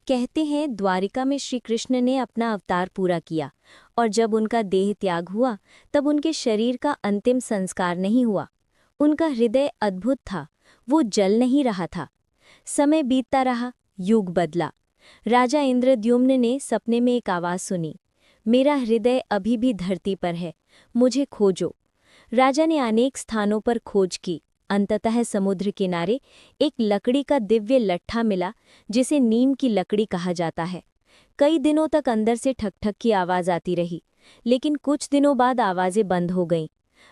कहते हैं द्वारिका में श्री कृष्ण ने अपना अवतार पूरा किया और जब उनका देह त्याग हुआ तब उनके शरीर का अंतिम संस्कार नहीं हुआ। उनका हृदय अद्भुत था, वो जल नहीं रहा था। समय बीतता रहा, युग बदला। राजा इंद्रद्युम्न ने सपने में एक आवाज़ सुनी, मेरा हृदय अभी भी धरती पर है, मुझे खोजो। राजा ने अनेक स्थानों पर खोज की। अंततः समुद्र किनारे एक लकड़ी का दिव्य लट्ठा मिला जिसे नीम की लकड़ी कहा जाता है। कई दिनों तक अंदर से ठक ठक की आवाज़ आती रही, लेकिन कुछ दिनों बाद आवाज़ें बंद हो गईं।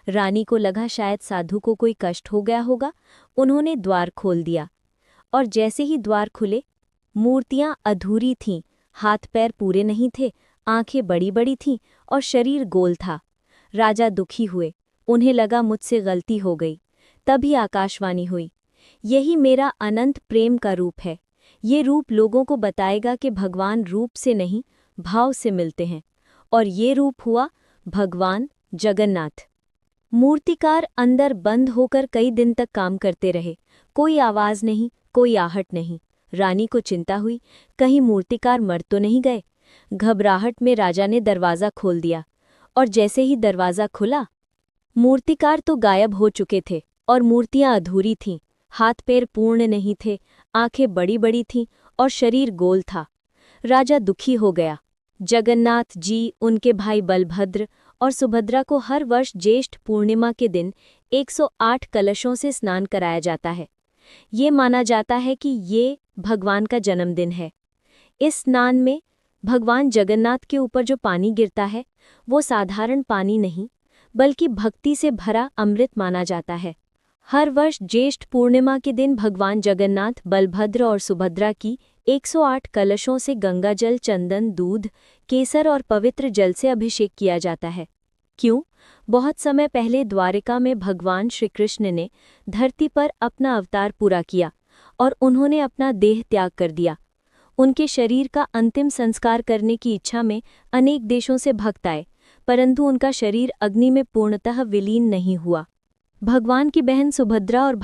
रानी को लगा शायद साधु को कोई कष्ट हो गया होगा। उन्होंने द्वार खोल दिया और जैसे ही द्वार खुले, मूर्तियां अधूरी थीं, हाथ पैर पूरे नहीं थे, आंखें बड़ी बड़ी थीं और शरीर गोल था। राजा दुखी हुए, उन्हें लगा मुझसे गलती हो गई। तभी आकाशवाणी हुई, यही मेरा अनंत प्रेम का रूप है। ये रूप लोगों को बताएगा कि भगवान रूप से नहीं, भाव से मिलते हैं। और ये रूप हुआ भगवान जगन्नाथ। मूर्तिकार अंदर बंद होकर कई दिन तक काम करते रहे। कोई आवाज़ नहीं, कोई आहट नहीं। रानी को चिंता हुई, कहीं मूर्तिकार मर तो नहीं गए। घबराहट में राजा ने दरवाज़ा खोल दिया और जैसे ही दरवाज़ा खुला, मूर्तिकार तो गायब हो चुके थे और मूर्तियां अधूरी थीं। हाथ पैर पूर्ण नहीं थे, आंखें बड़ी बड़ी थीं और शरीर गोल था। राजा दुखी हो गया। जगन्नाथ जी, उनके भाई बलभद्र और सुभद्रा को हर वर्ष ज्येष्ठ पूर्णिमा के दिन 108 कलशों से स्नान कराया जाता है। ये माना जाता है कि ये भगवान का जन्मदिन है। इस स्नान में भगवान जगन्नाथ के ऊपर जो पानी गिरता है वो साधारण पानी नहीं, बल्कि भक्ति से भरा अमृत माना जाता है। हर वर्ष ज्येष्ठ पूर्णिमा के दिन भगवान जगन्नाथ, बलभद्र और सुभद्रा की 108 कलशों से गंगाजल, चंदन, दूध, केसर और पवित्र जल से अभिषेक किया जाता है। क्यों? बहुत समय पहले द्वारिका में भगवान श्री कृष्ण ने धरती पर अपना अवतार पूरा किया और उन्होंने अपना देह त्याग कर दिया। उनके शरीर का अंतिम संस्कार करने की इच्छा में अनेक देशों से भक्त आए, परंतु उनका शरीर अग्नि में पूर्णतः विलीन नहीं हुआ। भगवान की बहन सुभद्रा और